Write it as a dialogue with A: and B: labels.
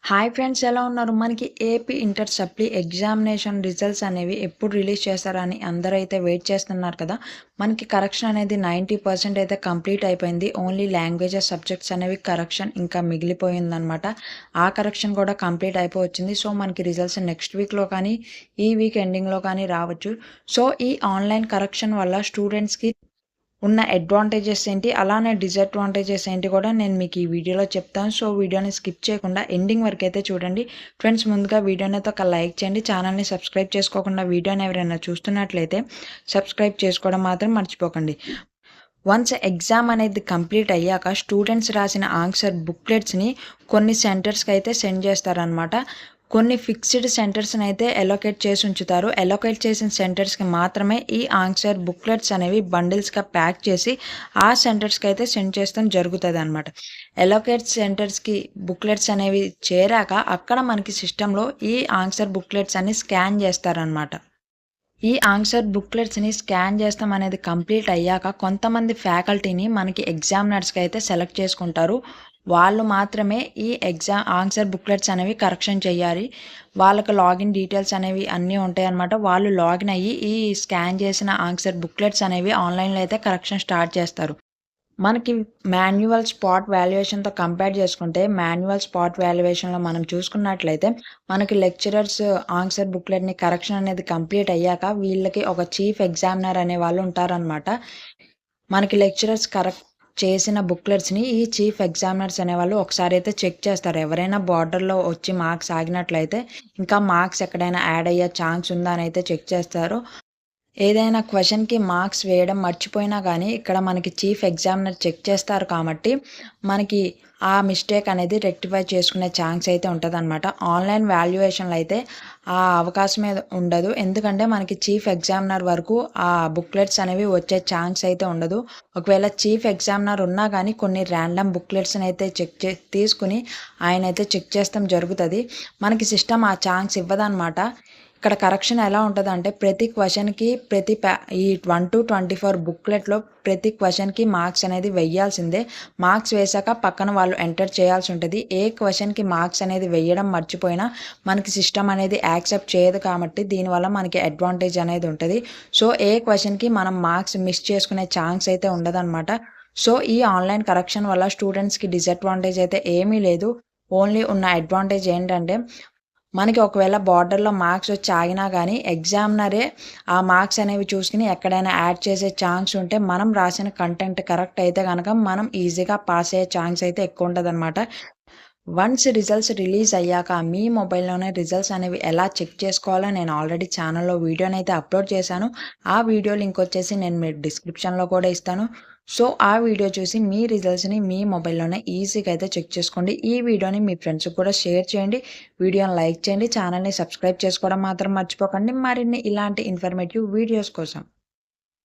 A: Hi friends, ఎలా ఉన్నారు? మనకి AP inter supply examination results అనేవి ఎప్పుడు రిలీజ్ చేస్తారని అందరైతే వెయిట్ చేస్తున్నారు కదా! మనకి కరెక్షన్ అనేది 90% అయితే కంప్లీట్ అయిపోయింది. ఓన్లీ లాంగ్వేజెస్ సబ్జెక్ట్స్ అనేవి కరెక్షన్ ఇంకా మిగిలిపోయిందనమాట. ఆ కరెక్షన్ కూడా కంప్లీట్ అయిపోవచ్చింది. సో, మనకి రిజల్ట్స్ నెక్స్ట్ వీక్‌లో కానీ, ఈ వీక్ ఎండింగ్‌లో కానీ రావచ్చు. సో, ఈ ఆన్‌లైన్ కరెక్షన్ వల్ల స్టూడెంట్స్‌కి ఉన్న అడ్వాంటేజెస్ ఏంటి, అలానే డిసడ్వాంటేజెస్ ఏంటి కూడా నేను మీకు ఈ వీడియోలో చెప్తాను. సో, వీడియోని స్కిప్ చేయకుండా ఎండింగ్ వరకైతే చూడండి. ఫ్రెండ్స్, ముందుగా వీడియోని అయితే ఒక లైక్ చేయండి. ఛానల్‌ని సబ్స్క్రైబ్ చేసుకోకుండా వీడియోని ఎవరైనా చూస్తున్నట్లయితే సబ్స్క్రైబ్ చేసుకోవడం మాత్రం మర్చిపోకండి. వన్స్ ఎగ్జామ్ అనేది కంప్లీట్ అయ్యాక స్టూడెంట్స్ రాసిన ఆన్సర్ బుక్లెట్స్‌ని కొన్ని సెంటర్స్‌కి అయితే సెండ్ చేస్తారనమాట. కొన్ని ఫిక్స్డ్ సెంటర్స్‌ని అయితే అలొకేట్ చేసి ఉంచుతారు. అలొకేట్ చేసిన సెంటర్స్‌కి మాత్రమే ఈ ఆన్సర్ బుక్లెట్స్ అనేవి బండిల్స్‌గా ప్యాక్ చేసి ఆ సెంటర్స్‌కి అయితే సెండ్ చేస్తాం జరుగుతదనమాట. అలొకేట్ సెంటర్స్‌కి బుక్లెట్స్ అనేవి చేరాక అక్కడ మనకి సిస్టమ్‌లో ఈ ఆన్సర్ బుక్లెట్స్ అన్ని స్కాన్ చేస్తారనమాట. ఈ ఆన్సర్ బుక్లెట్స్‌ని స్కాన్ చేస్తాం అనేది కంప్లీట్ అయ్యాక కొంతమంది ఫ్యాకల్టీని మనకి ఎగ్జామినర్స్‌కి అయితే సెలెక్ట్ చేసుకుంటారు. వాళ్ళు మాత్రమే ఈ ఆన్సర్ బుక్లెట్స్ అనేవి కరెక్షన్ చేయాలి. వాళ్ళకి లాగిన్ డీటెయిల్స్ అనేవి అన్నీ ఉంటాయన్నమాట. వాళ్ళు లాగిన్ అయ్యి ఈ స్కాన్ చేసిన ఆన్సర్ బుక్లెట్స్ అనేవి ఆన్‌లైన్‌లో అయితే కరెక్షన్ స్టార్ట్ చేస్తారు. మనకి మాన్యువల్ స్పాట్ వాల్యుయేషన్‌తో కంపేర్ చేసుకుంటే, మాన్యువల్ స్పాట్ వాల్యుయేషన్‌లో మనం చూసుకున్నట్లయితే, మనకి లెక్చరర్స్ ఆన్సర్ బుక్‌లెట్‌ని కరెక్షన్ అనేది కంప్లీట్ అయ్యాక, వీళ్ళకి ఒక చీఫ్ ఎగ్జామినర్ అనే వాళ్ళు ఉంటారనమాట. మనకి లెక్చరర్స్ కరెక్ట్ చేసిన బుక్లెట్స్‌ని ఈ చీఫ్ ఎగ్జామినర్స్ అనేవాళ్ళు ఒకసారి అయితే చెక్ చేస్తారు. ఎవరైనా బార్డర్‌లో వచ్చి మార్క్స్ ఆగినట్లయితే, ఇంకా మార్క్స్ ఎక్కడైనా యాడ్ అయ్యే ఛాన్స్ ఉందా అని అయితే చెక్ చేస్తారు. ఏదైనా క్వెషన్‌కి మార్క్స్ వేయడం మర్చిపోయినా గానీ, ఇక్కడ మనకి చీఫ్ ఎగ్జామినర్ చెక్ చేస్తారు కాబట్టి, మనకి ఆ మిస్టేక్ అనేది రెక్టిఫై చేసుకునే ఛాన్స్ అయితే ఉంటదనమాట. ఆన్‌లైన్ వాల్యుయేషన్‌లో అయితే ఆ అవకాశమే ఉండదు. ఎందుకంటే, మనకి చీఫ్ ఎగ్జామినర్ వరకు ఆ బుక్లెట్స్ అనేవి వచ్చే ఛాన్స్ అయితే ఉండదు. ఒకవేళ చీఫ్ ఎగ్జామినర్ ఉన్నా గానీ, కొన్ని ర్యాండమ్ బుక్లెట్స్‌ని అయితే తీసుకొని ఆయనైతే చెక్ చేస్తాం జరుగుతది. మనకి సిస్టమ్ ఆ ఛాన్స్ ఇవ్వదనమాట. ఇక్కడ కరెక్షన్ ఎలా ఉంటదంటే, ప్రతి క్వెషన్‌కి ఈ 1-24 బుక్లెట్‌లో ప్రతి క్వెషన్‌కి మార్క్స్ అనేది వెయ్యాల్సిందే. మార్క్స్ వేశాక పక్కన వాళ్ళు ఎంటర్ చేయాల్సి ఉంటది. ఏ క్వెషన్‌కి మార్క్స్ అనేది వెయ్యడం మర్చిపోయినా మనకి సిస్టమ్ అనేది యాక్సెప్ట్ చేయదు కాబట్టి, దీనివల్ల మనకి అడ్వాంటేజ్ అనేది ఉంటది. సో, ఏ క్వెషన్‌కి మనం మార్క్స్ మిస్ చేసుకునే ఛాన్స్ అయితే ఉండదనమాట. సో, ఈ ఆన్‌లైన్ కరెక్షన్ వల్ల స్టూడెంట్స్‌కి డిసడ్వాంటేజ్ అయితే ఏమీ లేదు. ఓన్లీ ఉన్న అడ్వాంటేజ్ ఏంటంటే, మనకి ఒకవేళ బార్డర్‌లో మార్క్స్ వచ్చి ఆగినా గానీ, ఎగ్జామినరే ఆ మార్క్స్ అనేవి చూసుకొని ఎక్కడైనా యాడ్ చేసే ఛాన్స్ ఉంటే, మనం రాసిన కంటెంట్ కరెక్ట్ అయితే గనక, మనం ఈజీగా పాస్ అయ్యే ఛాన్స్ అయితే ఎక్కువుంటదనమాట. వన్స్ రిజల్ట్స్ రిలీజ్ అయ్యాక మీ మొబైల్‌లోనే రిజల్ట్స్ అనేవి ఎలా చెక్ చేసుకోవాలో నేను ఆల్రెడీ ఛానల్‌లో వీడియోనైతే అప్‌లోడ్ చేశాను. ఆ వీడియో లింక్ వచ్చేసి నేను మీకు డిస్క్రిప్షన్‌లో కూడా ఇస్తాను. సో, ఆ వీడియో చూసి మీ రిజల్ట్స్‌ని మీ మొబైల్‌లోనే ఈజీగా అయితే చెక్ చేసుకోండి. ఈ వీడియోని మీ ఫ్రెండ్స్‌కి కూడా షేర్ చేయండి. వీడియోని లైక్ చేయండి. ఛానల్‌ని సబ్స్క్రైబ్ చేసుకోవడం మాత్రం మర్చిపోకండి. మరిన్ని ఇలాంటి ఇన్ఫర్మేటివ్ వీడియోస్ కోసం.